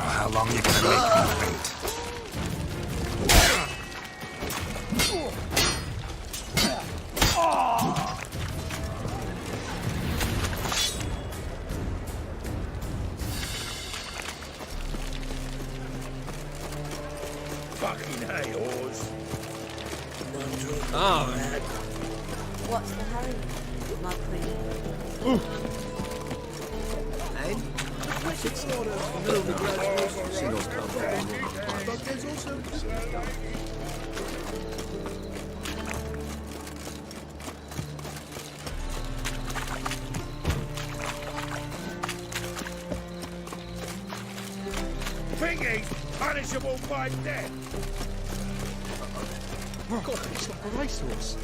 How long are you gonna make me wait? Fucking hey, Oz. What's the hurry, my pretty? It's not a middle of the graduation. Singles come from but there's also... Thingy, punishable by death. God, it's like a racehorse.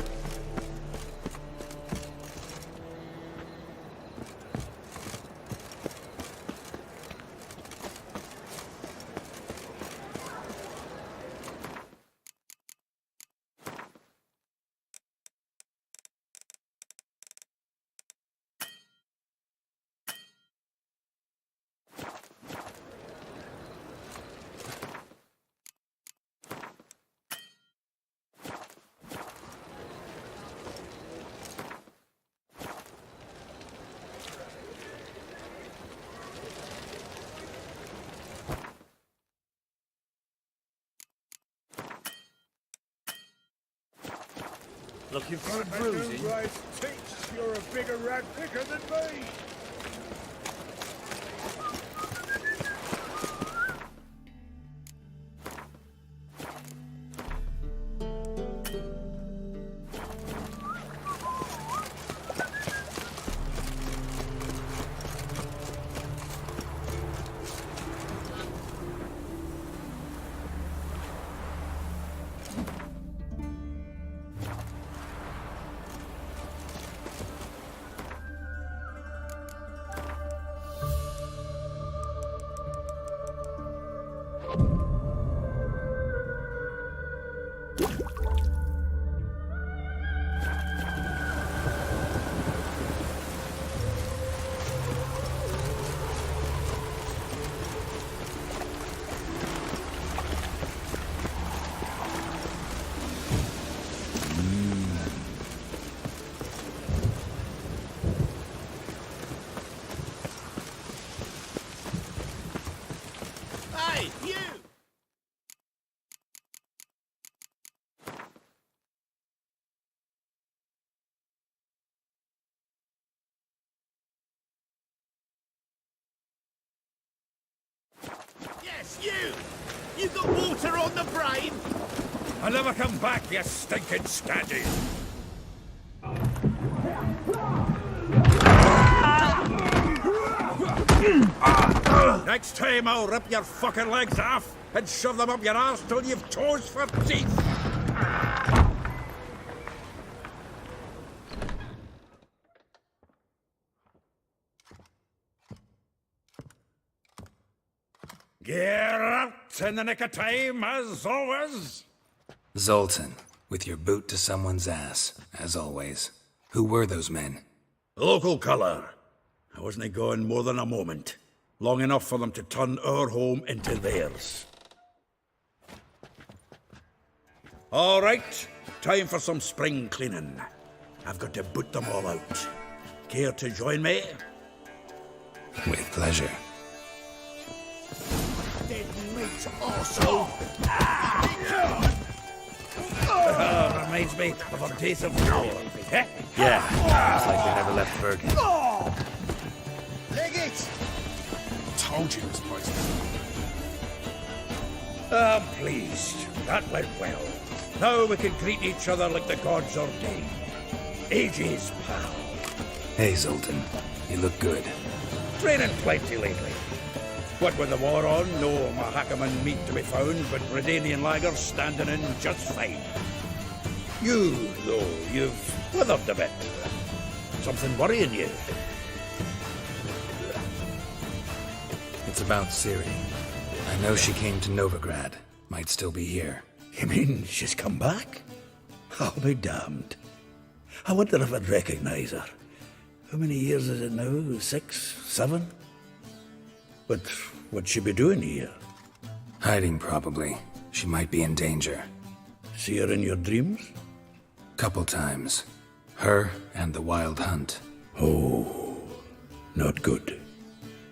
Looking for a bruising? Teach you're a bigger rat picker than me. Hey, you! Yes, you! You got water on the brain? I'll never come back, you stinking scadgy. Next time I'll rip your fucking legs off and shove them up your arse till you've toes for teeth. Get out in the nick of time, as always. Zoltan, with your boot to someone's ass, as always. Who were those men? Local colour. I wasn't gone more than a moment. Long enough for them to turn our home into theirs. All right, time for some spring cleaning. I've got to boot them all out. Care to join me? With pleasure. Dead meat, also. Reminds me of a days of war. Yeah, it's like they never left Bergen. Leg it! Told you it was poisonous. I'm pleased. That went well. Now we can greet each other like the gods ordained. Ages, pal. Hey, Zoltan. You look good. Training plenty lately. What with the war on, no Mahakaman meat to be found, but Redanian lagers standing in just fine. You, though, you've withered a bit. Something worrying you? It's about Ciri. I know she came to Novigrad. Might still be here. You mean she's come back? I'll be damned. I wonder if I'd recognise her. How many years is it now? 6, 7? But what'd she be doing here? Hiding, probably. She might be in danger. See her in your dreams? Couple times. Her and the Wild Hunt. Oh, not good.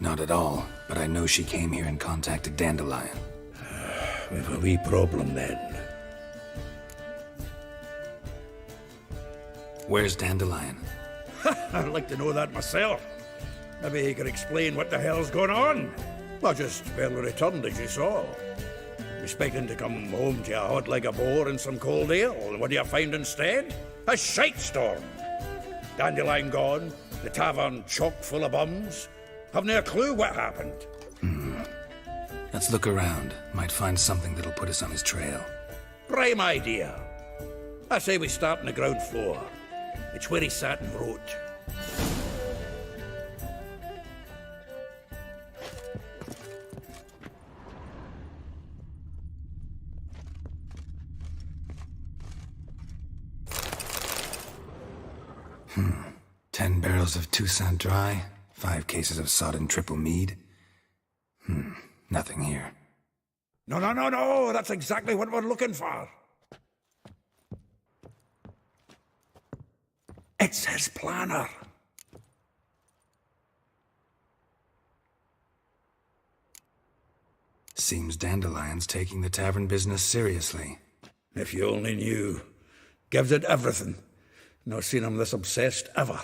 Not at all, but I know she came here and contacted Dandelion. We've a wee problem then. Where's Dandelion? I'd like to know that myself. Maybe he could explain what the hell's going on. Well, just barely returned, as you saw. Expecting to come home to you hot like a boar and some cold ale. What do you find instead? A shite storm. Dandelion gone, the tavern chock full of bums. Haven't a clue what happened. Let's look around. Might find something that'll put us on his trail. Prime idea. I say we start on the ground floor. It's where he sat and wrote. Hmm. 10 barrels of Toussaint Dry, 5 cases of sodden triple mead. Nothing here. No. That's exactly what we're looking for. It's his planner. Seems Dandelion's taking the tavern business seriously. If you only knew. Gives it everything. Not seen him this obsessed ever.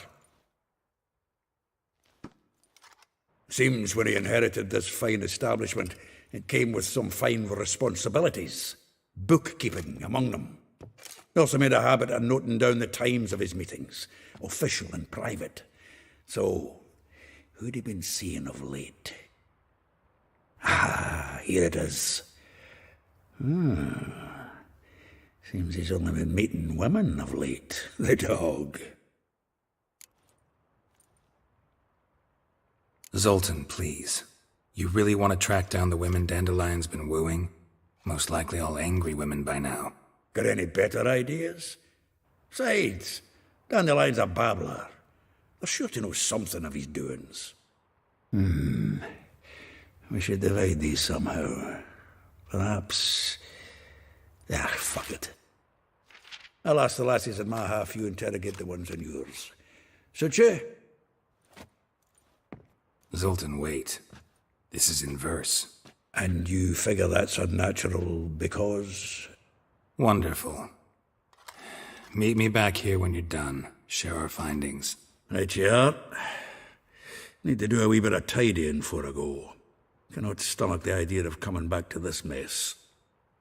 Seems when he inherited this fine establishment, it came with some fine responsibilities. Bookkeeping among them. He also made a habit of noting down the times of his meetings, official and private. So, who'd he been seeing of late? Ah, here it is. Seems he's only been meeting women of late, the dog. Zoltan, please. You really want to track down the women Dandelion's been wooing? Most likely all angry women by now. Got any better ideas? Besides, Dandelion's a babbler. They're sure to know something of his doings. We should divide these somehow. Perhaps... fuck it. I'll ask the lassies in my half, you interrogate the ones in yours. Suit you? Zoltan, wait. This is in verse. And you figure that's unnatural because... Wonderful. Meet me back here when you're done. Share our findings. Right you are. Need to do a wee bit of tidying before I go. Cannot stomach the idea of coming back to this mess.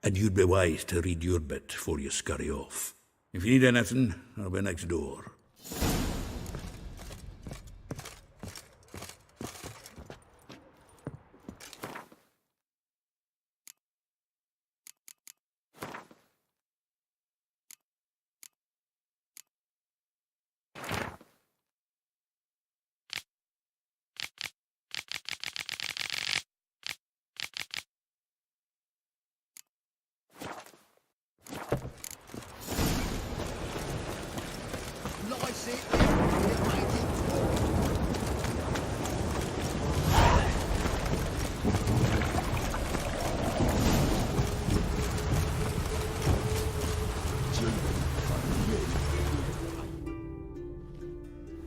And you'd be wise to read your bit before you scurry off. If you need anything, I'll be next door.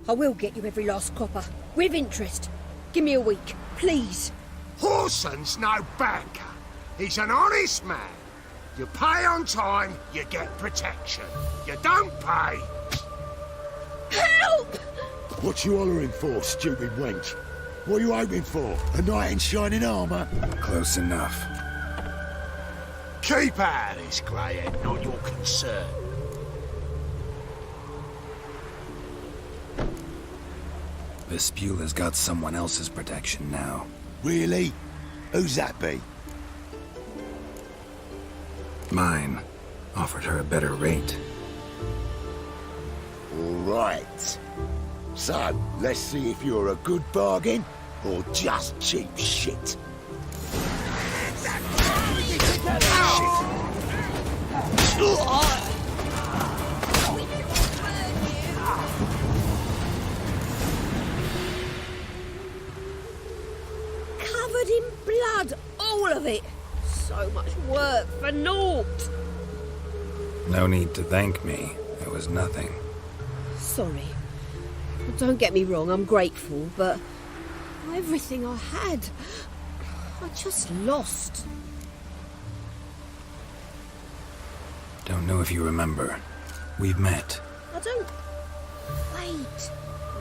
I will get you every last copper, with interest. Give me a week, please. Horson's no banker. He's an honest man. You pay on time, you get protection. You don't pay... Help! What you hollering for, stupid wench? What are you hoping for? A knight in shining armour? Close enough. Keep out of this, Greyhead, not your concern. Vespula's got someone else's protection now. Really? Who's that be? Mine. Offered her a better rate. All right. So, let's see if you're a good bargain or just cheap shit. work for naught. No need to thank me. It was nothing. Sorry. Don't get me wrong, I'm grateful, but everything I had, I just lost. Don't know if you remember. We've met. I don't...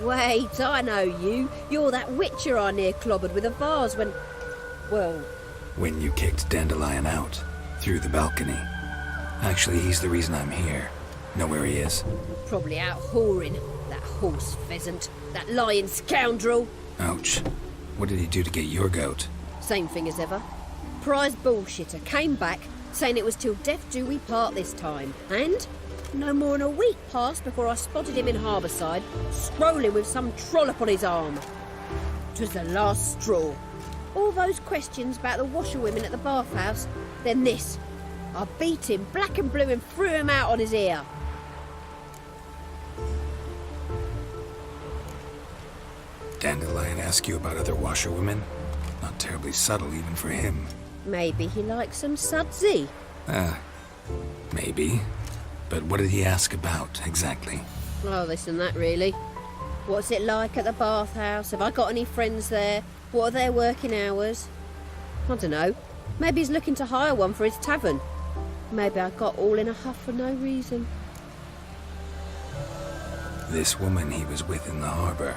Wait, I know you. You're that witcher I near clobbered with a vase when... Well... When you kicked Dandelion out. Through the balcony. Actually, he's the reason I'm here. Know where he is? Probably out whoring. That horse pheasant. That lying scoundrel. Ouch. What did he do to get your goat? Same thing as ever. Prize bullshitter came back, saying it was till death do we part this time. And no more than a week passed before I spotted him in Harbourside, strolling with some trollop on his arm. 'Twas the last straw. All those questions about the washerwomen at the bathhouse, then this. I beat him black and blue and threw him out on his ear. Dandelion ask you about other washerwomen? Not terribly subtle even for him. Maybe he likes some sudsy. Maybe. But what did he ask about, exactly? Oh, this and that, really. What's it like at the bathhouse? Have I got any friends there? What are their working hours? I don't know. Maybe he's looking to hire one for his tavern. Maybe I got all in a huff for no reason. This woman he was with in the harbour.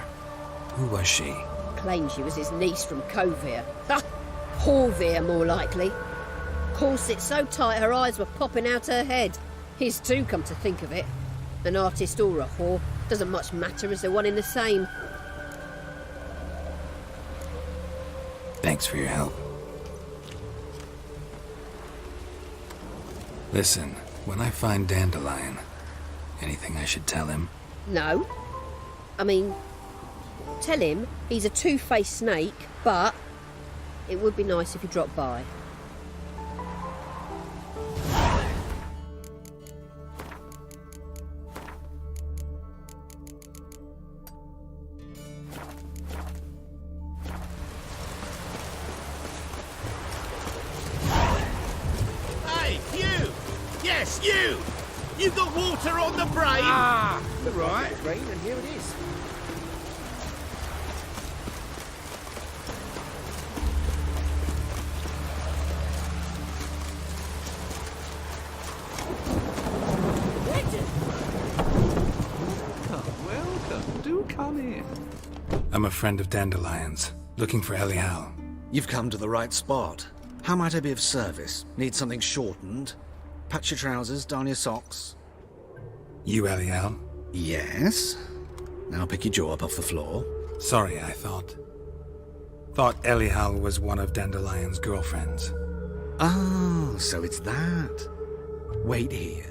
Who was she? Claimed she was his niece from Covere. Horvere, more likely. Corset so tight her eyes were popping out her head. His too, come to think of it. An artist or a whore. Doesn't much matter as they're one in the same. Thanks for your help. Listen, when I find Dandelion, anything I should tell him? No. I mean, tell him he's a two-faced snake, but it would be nice if he dropped by. Hey, you! Yes, you! You got water on the brain? Ah, right. Rain, and here it is. Welcome. Do come in. I'm a friend of Dandelion's, looking for Elial. You've come to the right spot. How might I be of service? Need something shortened? Patch your trousers, darn your socks. You Elial? Yes. Now pick your jaw up off the floor. Sorry, I thought Elial was one of Dandelion's girlfriends. Oh, so it's that. Wait here.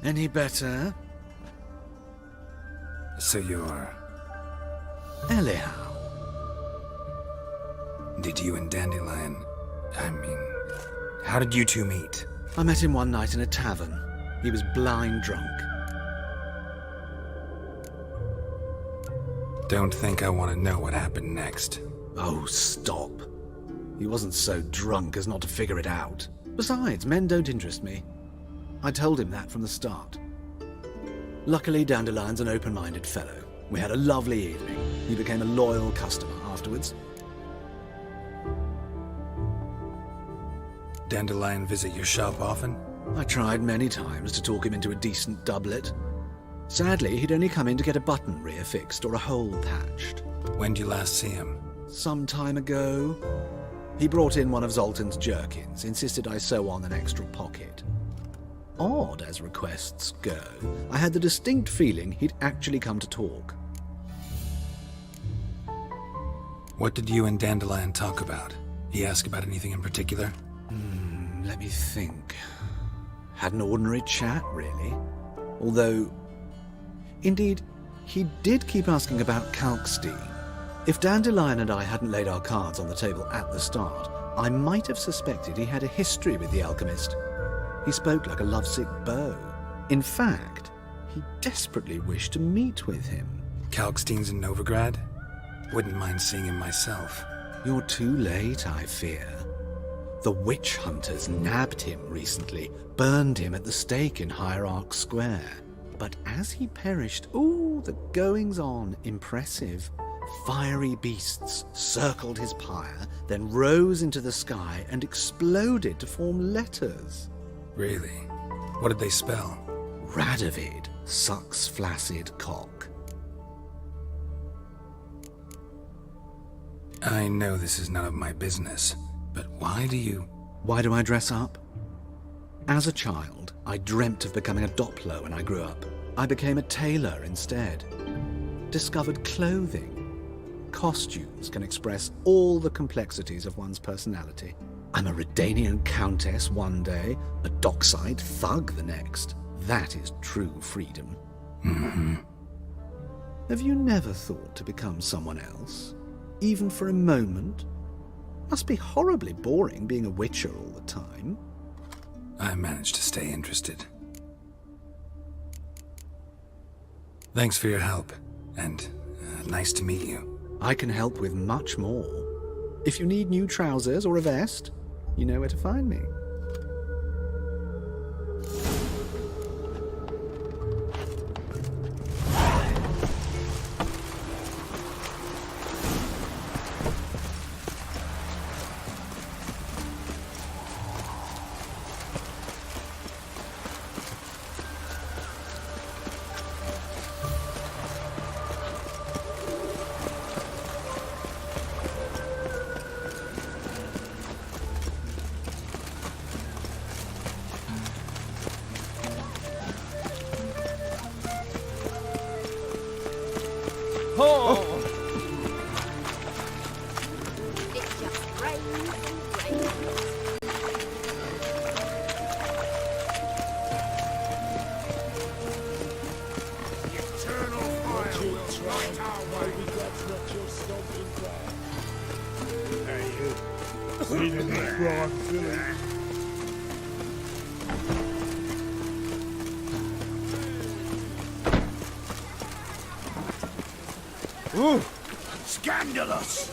Any better? So you're... Elial. Did you and Dandelion... how did you two meet? I met him one night in a tavern. He was blind drunk. Don't think I want to know what happened next. Oh, stop. He wasn't so drunk as not to figure it out. Besides, men don't interest me. I told him that from the start. Luckily, Dandelion's an open-minded fellow. We had a lovely evening. He became a loyal customer afterwards. Dandelion visit your shop often? I tried many times to talk him into a decent doublet. Sadly, he'd only come in to get a button rear fixed or a hole patched. When did you last see him? Some time ago. He brought in one of Zoltan's jerkins, insisted I sew on an extra pocket. Odd as requests go, I had the distinct feeling he'd actually come to talk. What did you and Dandelion talk about? He ask about anything in particular? Let me think. Had an ordinary chat, really. Although, indeed, he did keep asking about Kalkstein. If Dandelion and I hadn't laid our cards on the table at the start, I might have suspected he had a history with the alchemist. He spoke like a lovesick beau. In fact, He desperately wished to meet with him. Kalkstein's in Novigrad? Wouldn't mind seeing him myself. You're too late, I fear. The witch hunters nabbed him recently, burned him at the stake in Hierarch Square. But as he perished, the goings-on, impressive. Fiery beasts circled his pyre, then rose into the sky and exploded to form letters. Really? What did they spell? Radovid sucks flaccid cock. I know this is none of my business, but why do I dress up? As a child, I dreamt of becoming a Doppler when I grew up. I became a tailor instead. Discovered clothing. Costumes can express all the complexities of one's personality. I'm a Redanian countess one day, a dockside thug the next. That is true freedom. Mm-hmm. Have you never thought to become someone else? Even for a moment? Must be horribly boring being a witcher all the time. I managed to stay interested. Thanks for your help, and nice to meet you. I can help with much more. If you need new trousers or a vest, you know where to find me. Scandalous!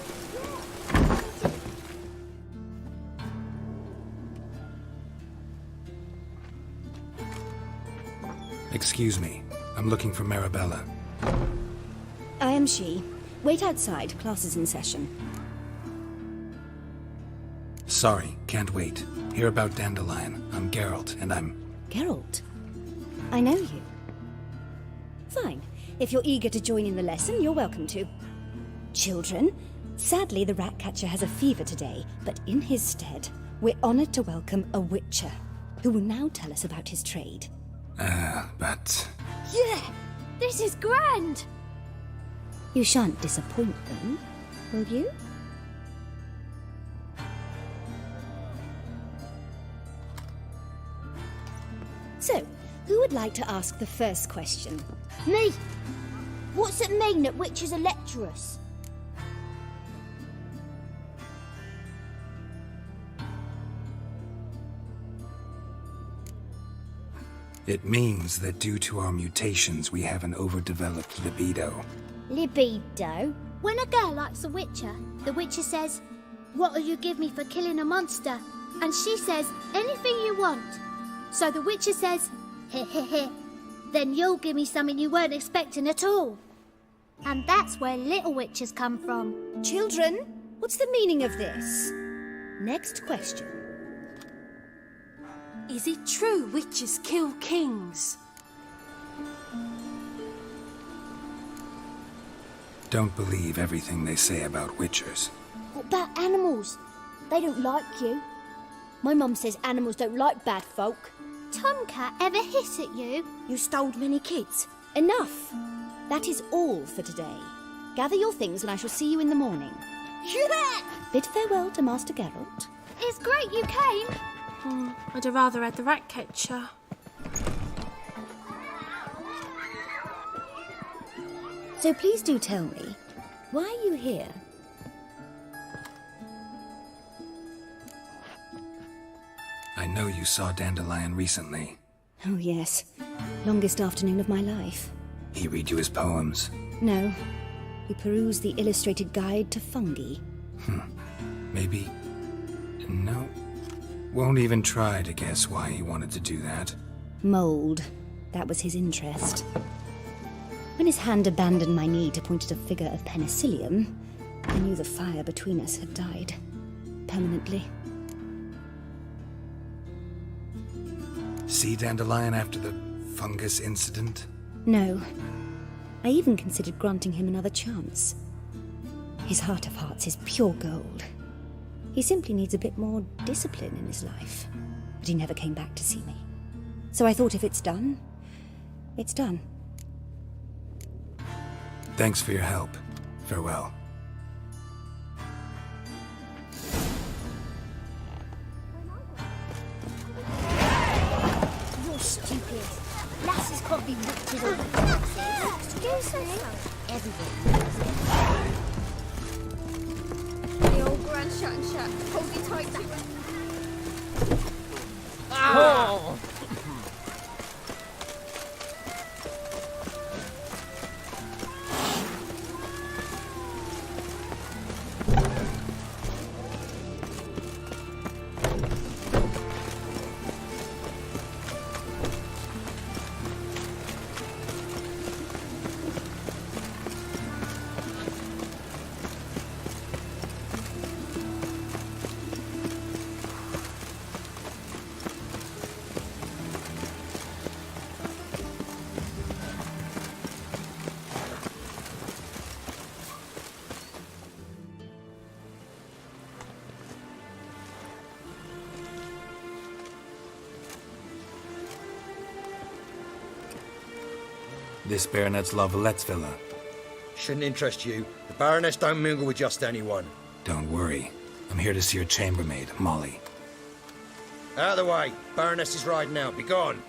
Excuse me. I'm looking for Marabella. I am she. Wait outside. Class is in session. Sorry, can't wait. Hear about Dandelion. I'm Geralt, and I'm... Geralt? I know you. Fine. If you're eager to join in the lesson, you're welcome to. Children, sadly the Ratcatcher has a fever today, but in his stead, we're honoured to welcome a Witcher, who will now tell us about his trade. But... Yeah! This is grand! You shan't disappoint them, will you? So, who would like to ask the first question? Me! What's it mean that witches are lecturers? It means that due to our mutations, we have an overdeveloped libido. Libido? When a girl likes a witcher, the witcher says, "What'll you give me for killing a monster?" And she says, "Anything you want." So the witcher says, "Heh heh heh. Then you'll give me something you weren't expecting at all." And that's where little witches come from. Children, what's the meaning of this? Next question. Is it true witches kill kings? Don't believe everything they say about witchers. What about animals? They don't like you. My mum says animals don't like bad folk. Tomcat ever hiss at you? You stole many kids. Enough. That is all for today. Gather your things and I shall see you in the morning. Yeah! Bid farewell to Master Geralt. It's great you came. I'd have rather had the Ratcatcher. So please do tell me, why are you here? I know you saw Dandelion recently. Oh yes, Longest afternoon of my life. He read you his poems? No. He perused the illustrated guide to fungi. Maybe... No. Won't even try to guess why he wanted to do that. Mold. That was his interest. When his hand abandoned my knee to point at a figure of penicillium, I knew the fire between us had died. Permanently. See Dandelion after the fungus incident? No. I even considered granting him another chance. His heart of hearts is pure gold. He simply needs a bit more discipline in his life. But he never came back to see me. So I thought if it's done, it's done. Thanks for your help. Farewell. You're stupid. Lasses can't be witches or foxes. Excuse me? Everybody knows it. The old grand shut and shut. Hold you tight. Oh! This Baronet's Lavallette's villa. Shouldn't interest you. The Baroness don't mingle with just anyone. Don't worry. I'm here to see your chambermaid, Molly. Out of the way. Baroness is riding out. Be gone.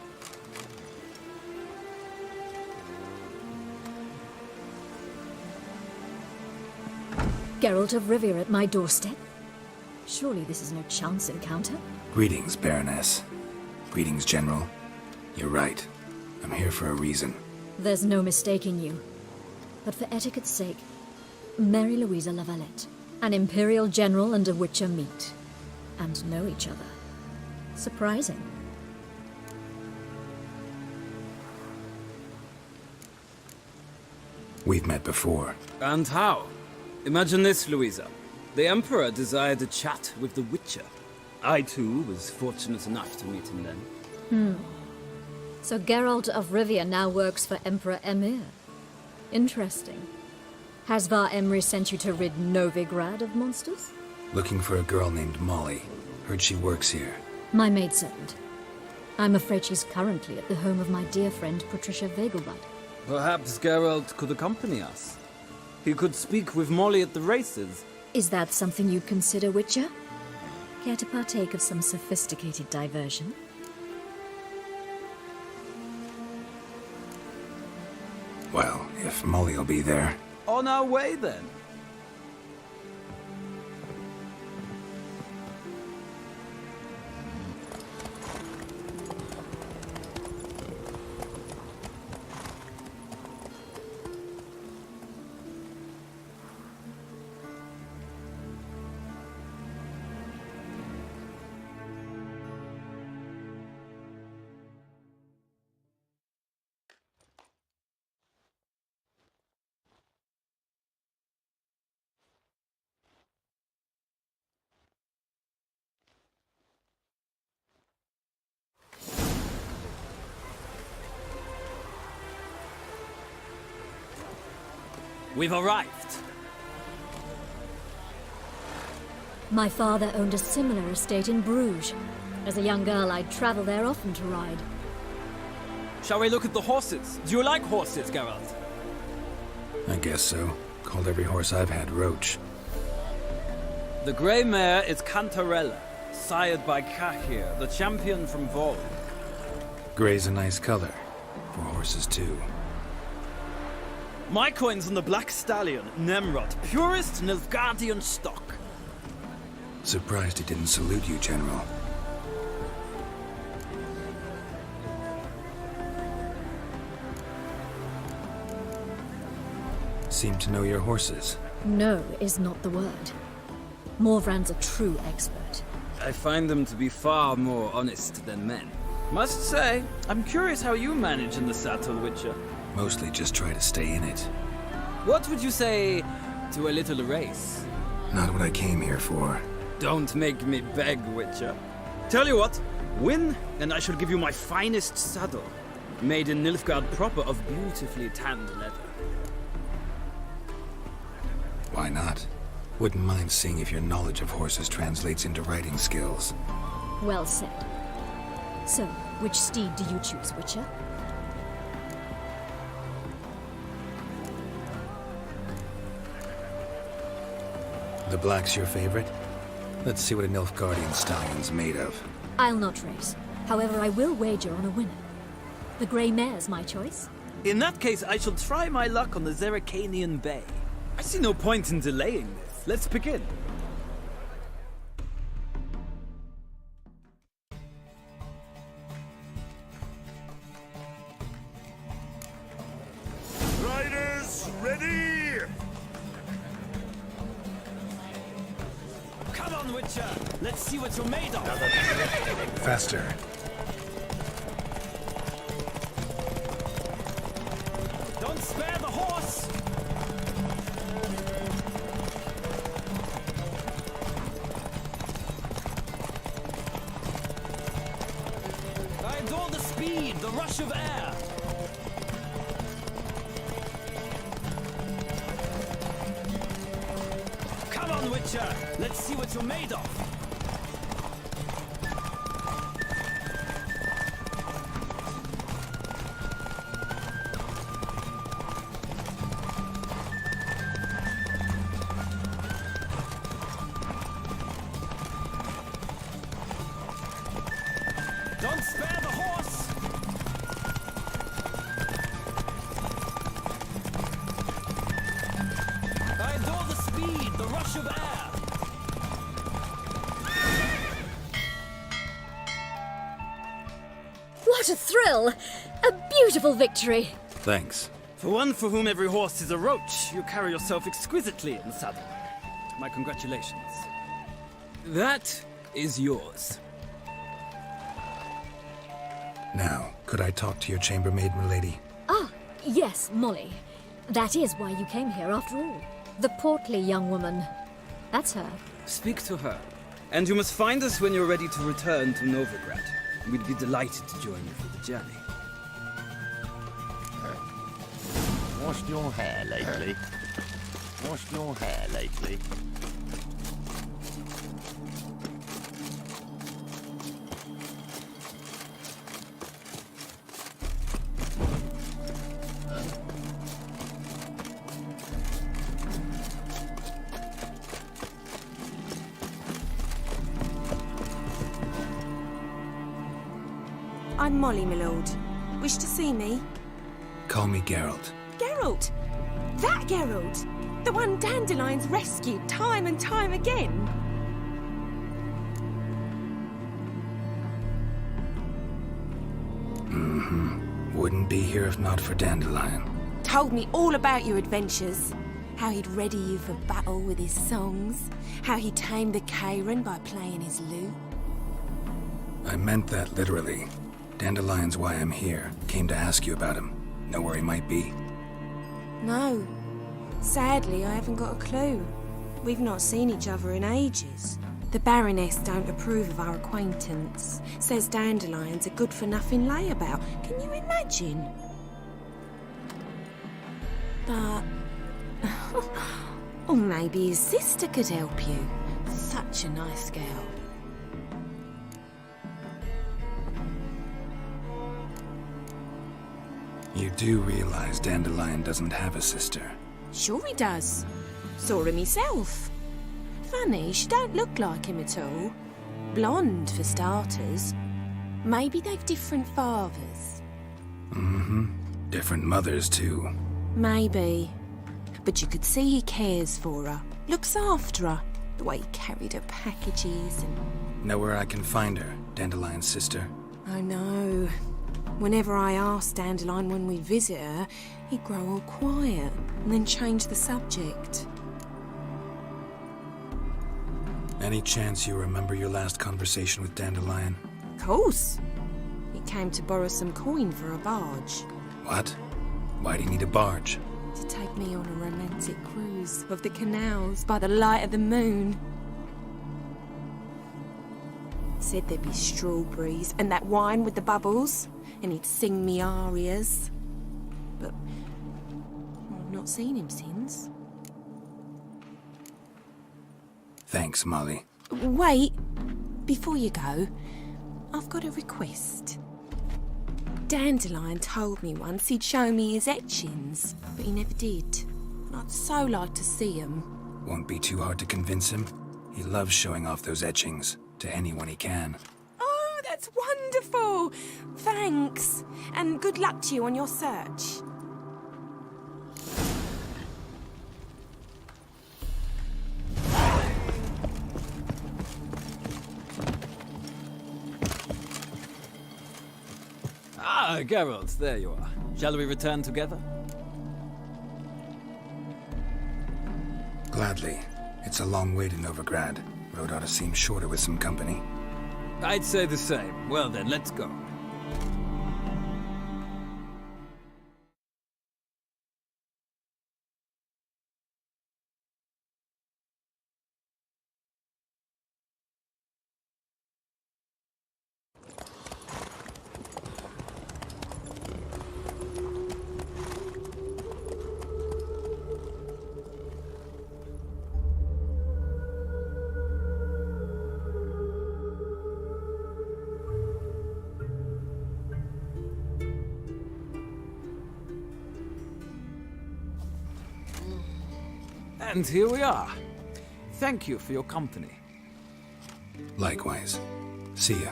Geralt of Rivia at my doorstep? Surely this is no chance encounter? Greetings, Baroness. Greetings, General. You're right. I'm here for a reason. There's no mistaking you. But for etiquette's sake, Mary Louisa Lavalette, an Imperial General and a Witcher meet, and know each other. Surprising. We've met before. And how? Imagine this, Louisa. The Emperor desired a chat with the Witcher. I, too, was fortunate enough to meet him then. So Geralt of Rivia now works for Emperor Emir. Interesting. Has Var Emry sent you to rid Novigrad of monsters? Looking for a girl named Molly. Heard she works here. My maidservant. I'm afraid she's currently at the home of my dear friend Patricia Vegelbud. Perhaps Geralt could accompany us. He could speak with Molly at the races. Is that something you'd consider, Witcher? Care to partake of some sophisticated diversion? Well, if Molly'll be there. On our way, then. We've arrived. My father owned a similar estate in Bruges. As a young girl, I'd travel there often to ride. Shall we look at the horses? Do you like horses, Geralt? I guess so. Called every horse I've had Roach. The grey mare is Cantarella, sired by Cahir, the champion from Vol. Grey's a nice color. For horses, too. My coin's on the Black Stallion, Nemrod, purest Nilfgaardian stock. Surprised he didn't salute you, General. seem to know your horses. No is not the word. Morvran's a true expert. I find them to be far more honest than men. Must say, I'm curious how you manage in the saddle, Witcher. Mostly just try to stay in it. What would you say to a little race? Not what I came here for. Don't make me beg, Witcher. Tell you what, win, and I shall give you my finest saddle, made in Nilfgaard proper of beautifully tanned leather. Why not? Wouldn't mind seeing if your knowledge of horses translates into riding skills. Well said. So, which steed do you choose, Witcher? The black's your favorite? Let's see what a Nilfgaardian stallion's made of. I'll not race. However, I will wager on a winner. The grey mare's my choice. In that case, I shall try my luck on the Zeracanian Bay. I see no point in delaying this. Let's begin. Riders, ready! Come on, Witcher! Let's see what you're made of! Faster. Don't spare the horse! I adore the speed, the rush of air! Come on, Witcher! Let's see what you're made of! Don't spare the horse! I adore the speed, the rush of air! What a thrill! A beautiful victory! Thanks. For one for whom every horse is a roach, you carry yourself exquisitely in the saddle. My congratulations. That is yours. Now, could I talk to your chambermaid, milady? Ah, yes, Molly. That is why you came here after all. The portly young woman. That's her. Speak to her. And you must find us when you're ready to return to Novigrad. We'd be delighted to join you for the journey. Washed your hair lately? Washed your hair lately? I'm Molly, my lord. Wish to see me? Call me Geralt. Geralt! That Geralt! The one Dandelion's rescued time and time again! Mm-hmm. Wouldn't be here if not for Dandelion. Told me all about your adventures. How he'd ready you for battle with his songs. How he tamed the Karen by playing his lute. I meant that literally. Dandelion's why I'm here. Came to ask you about him. Know where he might be? No. Sadly, I haven't got a clue. We've not seen each other in ages. The Baroness don't approve of our acquaintance. Says Dandelion's a good-for-nothing layabout. Can you imagine? But... or maybe his sister could help you. Such a nice girl. You do realize Dandelion doesn't have a sister? Sure he does. Saw him himself. Funny, she don't look like him at all. Blonde, for starters. Maybe they've different fathers. Mm-hmm. Different mothers, too. Maybe. But you could see he cares for her. Looks after her. The way he carried her packages and... Know where I can find her, Dandelion's sister? I know. Whenever I ask Dandelion when we visit her, he'd grow all quiet and then change the subject. Any chance you remember your last conversation with Dandelion? Of course. He came to borrow some coin for a barge. What? Why do you need a barge? To take me on a romantic cruise of the canals by the light of the moon. Said there'd be strawberries and that wine with the bubbles, and he'd sing me arias. But I've not seen him since. Thanks, Molly. Wait, before you go, I've got a request. Dandelion told me once he'd show me his etchings, but he never did. I'd so like to see them. Won't be too hard to convince him. He loves showing off those etchings to anyone he can. Oh, that's wonderful! Thanks, and good luck to you on your search. Ah, Geralt, there you are. Shall we return together? Gladly. It's a long way to Novigrad. Road ought to seem shorter with some company. I'd say the same. Well then, let's go. And here we are. Thank you for your company. Likewise. See ya.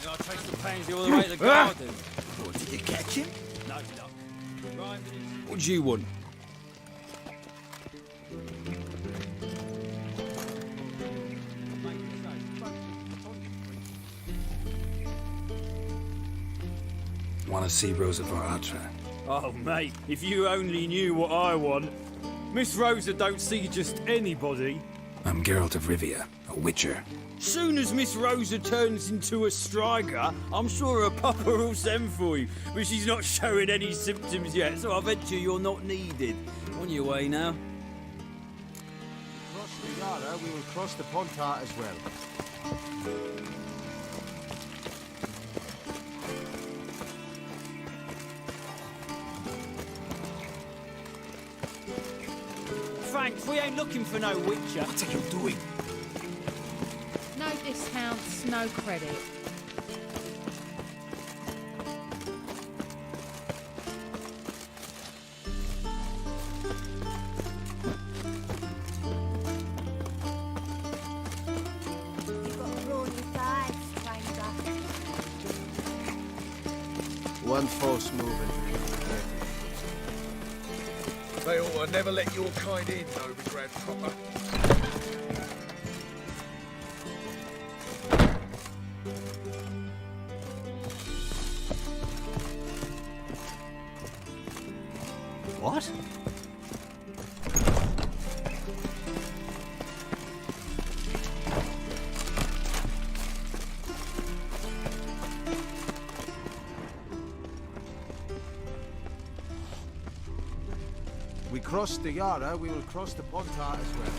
I'll trace the pains all the way to the garden. What, did you catch him? No, no. What do you want? Want to see Rosa Varatra? Oh, mate, if you only knew what I want. Miss Rosa don't see just anybody. I'm Geralt of Rivia, a witcher. Soon as Miss Rosa turns into a striker, I'm sure her papa will send for you. But she's not showing any symptoms yet, so I venture you're not needed. On your way now. Cross the Yara, we will cross the Pontar as well. Thanks, we ain't looking for no witcher. What are you doing? No discounts, no credit. You've got a brawny thighs, stranger. One false move and They ought to never let your kind in, Novigrad proper. What? we cross the Yara, we will cross the Pontar as well.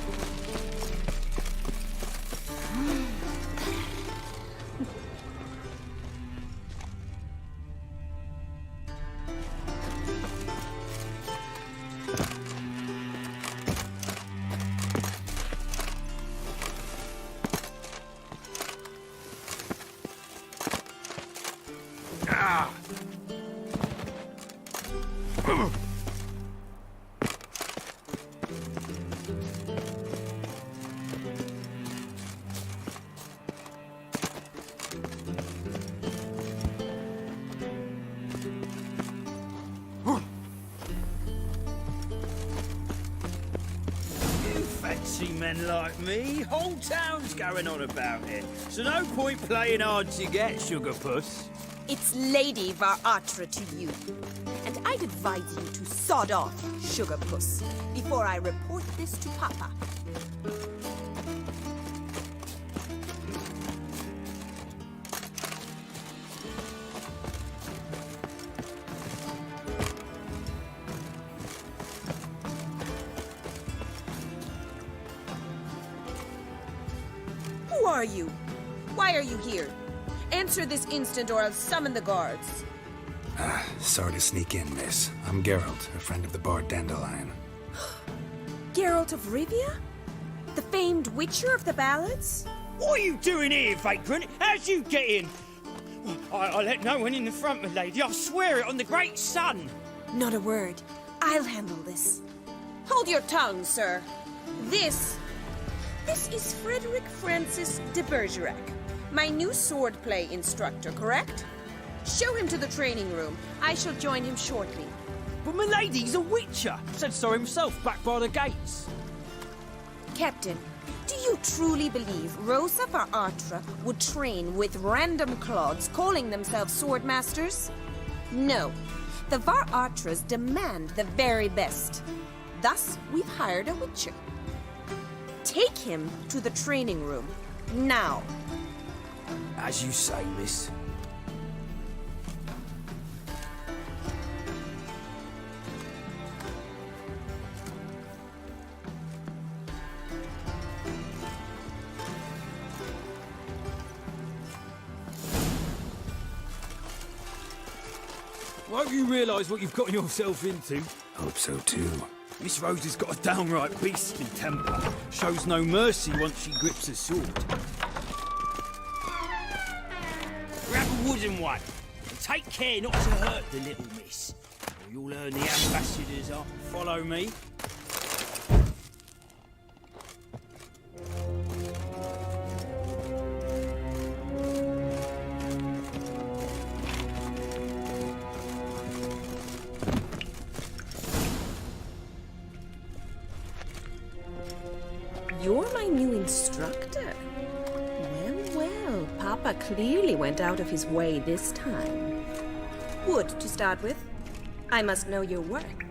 see men like me. Whole town's going on about it. So no point playing hard to get, sugar puss. It's Lady Varatra to you. And I'd advise you to sod off, sugar puss, before I report this to Papa. Who are you? Why are you here? Answer this instant or I'll summon the guards. Sorry to sneak in, miss. I'm Geralt, a friend of the bard Dandelion. Geralt of Rivia? The famed witcher of the ballads? What are you doing here, vagrant? How'd you get in? I let no one in the front, my lady. I swear it on the great sun. Not a word. I'll handle this. Hold your tongue, sir. This is Frederick Francis de Bergerac, my new swordplay instructor, correct? Show him to the training room. I shall join him shortly. But my lady's a witcher. Said so himself back by the gates. Captain, do you truly believe Rosa Varatra would train with random clods calling themselves swordmasters? No. The Varatras demand the very best. Thus, we've hired a witcher. Take him to the training room, now. As you say, miss. I hope you realise what you've gotten yourself into. Hope so too. Miss Rose has got a downright beastly temper. Shows no mercy once she grips a sword. Grab a wooden one, and take care not to hurt the little miss. Or you'll learn the ambassadors up. Follow me. You're my new instructor? Well, Papa clearly went out of his way this time. Wood, to start with. I must know your work.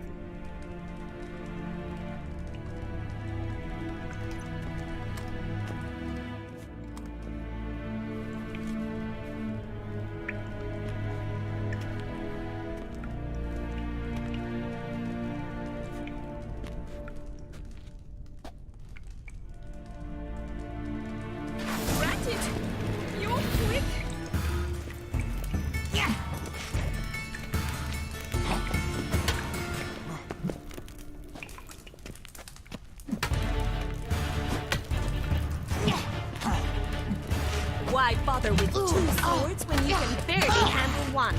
Why bother with two swords when you can barely handle one?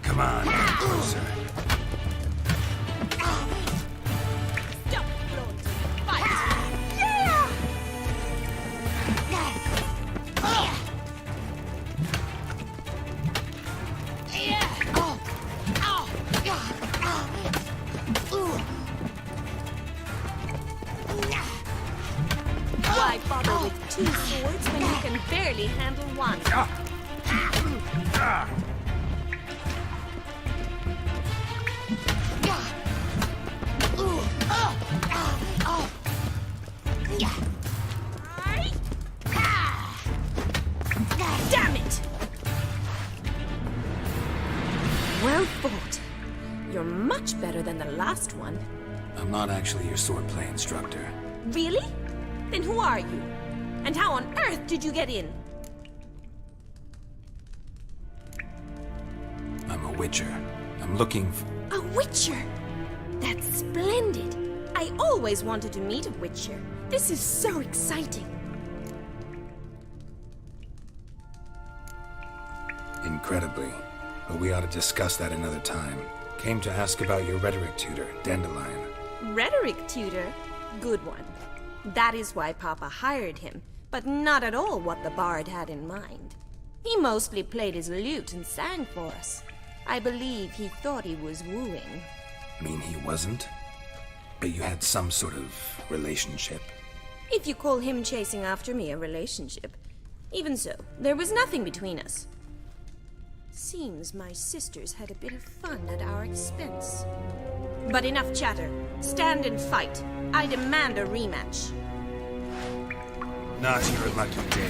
Come on, closer. Stop, Lord. Fight! Yeah! Why bother with two swords when you can barely handle one? Damn it! Well fought. You're much better than the last one. I'm not actually your swordplay instructor. Really? Then who are you? And how on earth did you get in? I'm a witcher. I'm looking for... A witcher? That's splendid. I always wanted to meet a witcher. This is so exciting. Incredibly. But we ought to discuss that another time. Came to ask about your rhetoric tutor, Dandelion. Rhetoric tutor? Good one. That is why Papa hired him, but not at all what the bard had in mind. He mostly played his lute and sang for us. I believe he thought he was wooing. Mean he wasn't? But you had some sort of relationship? If you call him chasing after me a relationship. Even so, there was nothing between us. Seems my sisters had a bit of fun at our expense. But enough chatter. Stand and fight. I demand a rematch. Not your lucky day.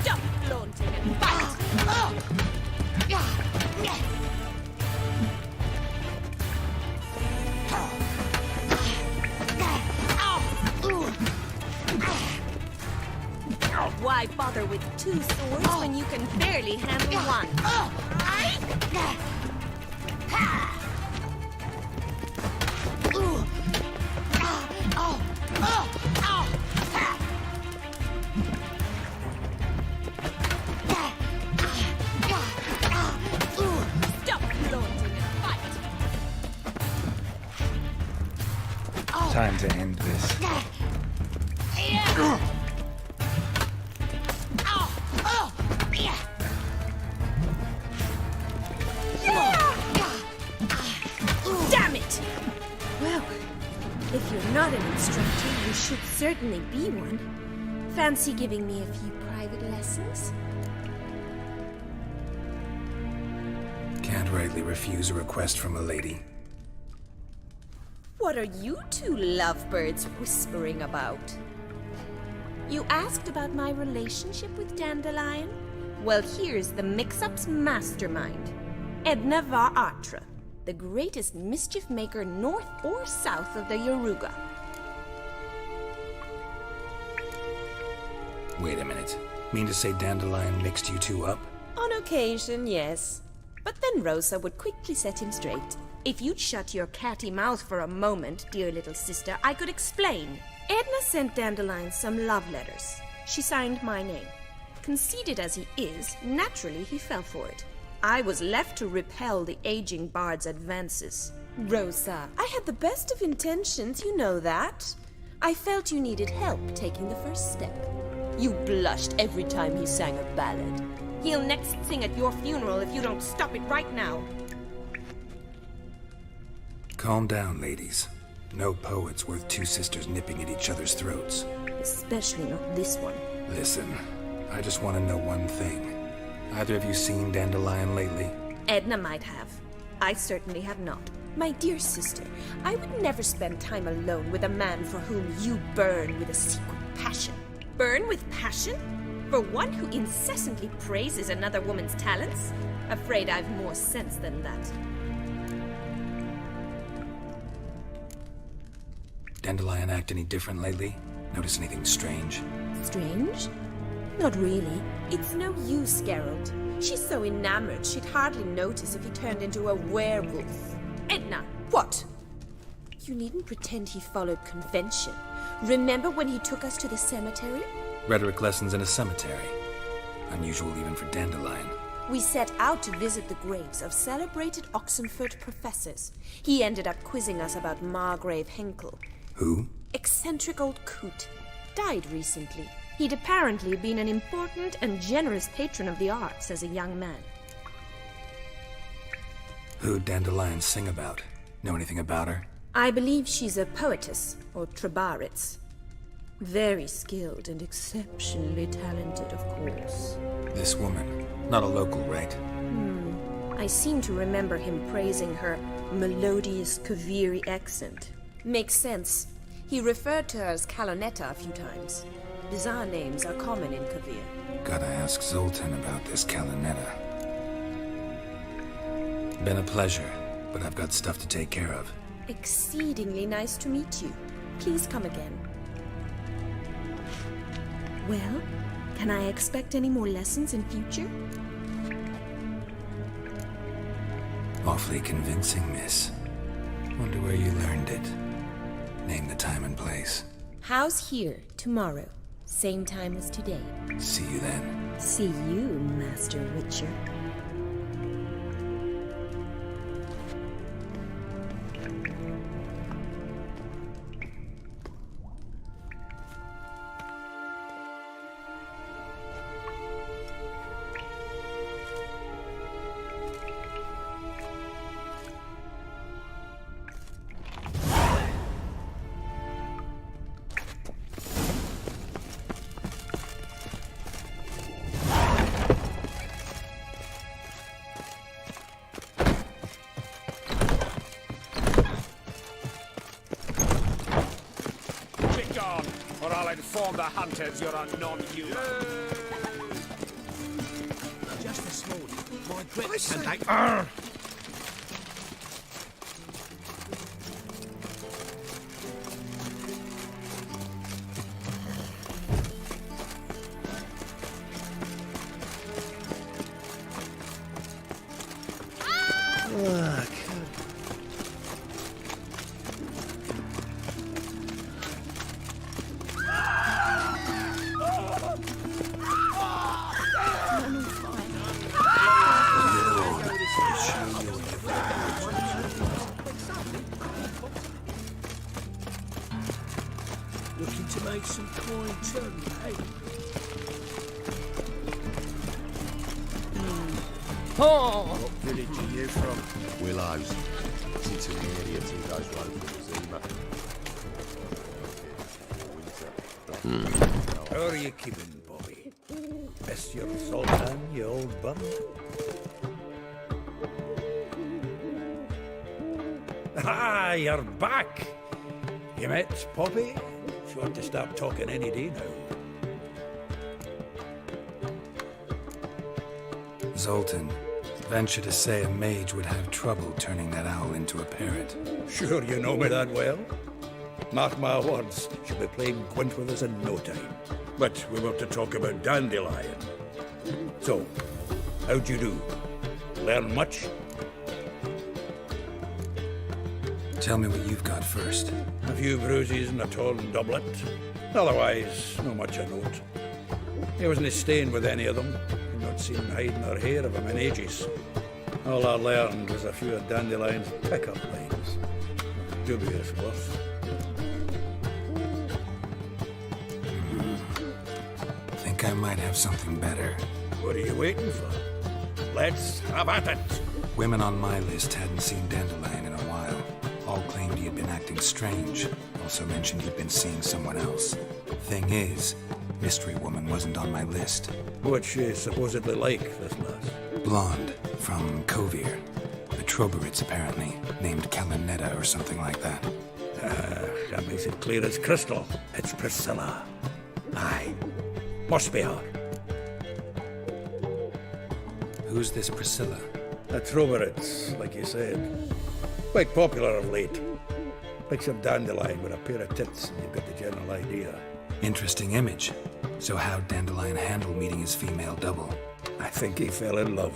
Stop flaunting and fight! Why bother with two swords when you can barely handle one? Stop flaunting and fight! Time to end this. Damn it! Well, if you're not an instructor, you should certainly be one. Fancy giving me a few private lessons? Can't rightly refuse a request from a lady. What are you two lovebirds whispering about? You asked about my relationship with Dandelion? Well, here's the mix-up's mastermind. Edna Va Atra, the greatest mischief maker north or south of the Yaruga. Wait a minute. Mean to say Dandelion mixed you two up? On occasion, yes. But then Rosa would quickly set him straight. If you'd shut your catty mouth for a moment, dear little sister, I could explain. Edna sent Dandelion some love letters. She signed my name. Conceited as he is, naturally he fell for it. I was left to repel the aging bard's advances. Rosa, I had the best of intentions, you know that. I felt you needed help taking the first step. You blushed every time he sang a ballad. He'll next sing at your funeral if you don't stop it right now. Calm down, ladies. No poet's worth two sisters nipping at each other's throats. Especially not this one. Listen, I just want to know one thing. Either of you seen Dandelion lately? Edna might have. I certainly have not. My dear sister, I would never spend time alone with a man for whom you burn with a secret passion. Burn with passion? For one who incessantly praises another woman's talents? Afraid I've more sense than that. Dandelion act any different lately? Notice anything strange? Strange? Not really. It's no use, Geralt. She's so enamored she'd hardly notice if he turned into a werewolf. Edna, what? You needn't pretend he followed convention. Remember when he took us to the cemetery? Rhetoric lessons in a cemetery. Unusual even for Dandelion. We set out to visit the graves of celebrated Oxenford professors. He ended up quizzing us about Margrave Henkel. Who? Eccentric old coot. Died recently. He'd apparently been an important and generous patron of the arts as a young man. Who'd Dandelion sing about? Know anything about her? I believe she's a poetess, or trabaritz. Very skilled and exceptionally talented, of course. This woman. Not a local, right? I seem to remember him praising her melodious Kaviri accent. Makes sense. He referred to her as Calonetta a few times. Bizarre names are common in Kavir. Gotta ask Zoltan about this Calonetta. Been a pleasure, but I've got stuff to take care of. Exceedingly nice to meet you. Please come again. Well, can I expect any more lessons in future? Awfully convincing, miss. Wonder where you learned it. Name the time and place. House here, tomorrow. Same time as today. See you then. See you, Master Witcher. inform the hunters you're a non-human. Just this morning, my grip Listen. can take... Looking to make some coin too, eh? What village are you from? Willows. It's in the area to those roads How are you keeping, Bobby? Miss your Sultan, you old bum? Ah, you're back! You met Poppy? She ought to start talking any day now. Zoltan, venture to say a mage would have trouble turning that owl into a parrot. Sure you know me that well. Mark my words, she'll be playing Gwent with us in no time. But we were to talk about Dandelion. So, how'd you do? Learn much? Tell me what you've got first. A few bruises and a torn doublet. Otherwise, no much a note. He wasn't staying with any of them. I've not seen hiding or hair of him in ages. All I learned was a few of Dandelion's pick-up lines. Dubious worth. Think I might have something better. What are you waiting for? Let's have at it! Women on my list hadn't seen Dandelion in a while. All claimed he had been acting strange. Also mentioned he'd been seeing someone else. Thing is, Mystery Woman wasn't on my list. What's she supposedly like, this lass? Blonde, from Kovir. The Troberits, apparently. Named Kalinetta or something like that. That makes it clear as crystal. It's Priscilla. Aye. Must be her. Who's this Priscilla? The Troberits, like you said. Quite popular of late. Picture Dandelion with a pair of tits, and you've got the general idea. Interesting image. So how'd Dandelion handle meeting his female double? I think he fell in love.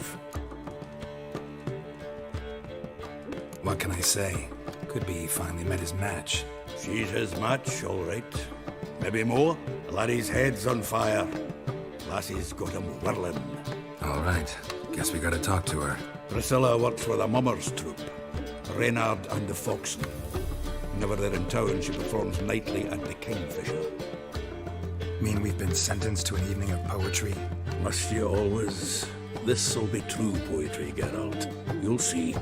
What can I say? Could be he finally met his match. She's his match, all right. Maybe more. The laddie's head's on fire. Lassie's got him whirling. All right. Guess we gotta talk to her. Priscilla works for the Mummers troupe. Reynard and the Foxen. Whenever they're in town, she performs nightly at the Kingfisher. Mean we've been sentenced to an evening of poetry? Must you always? This'll be true poetry, Geralt. You'll see.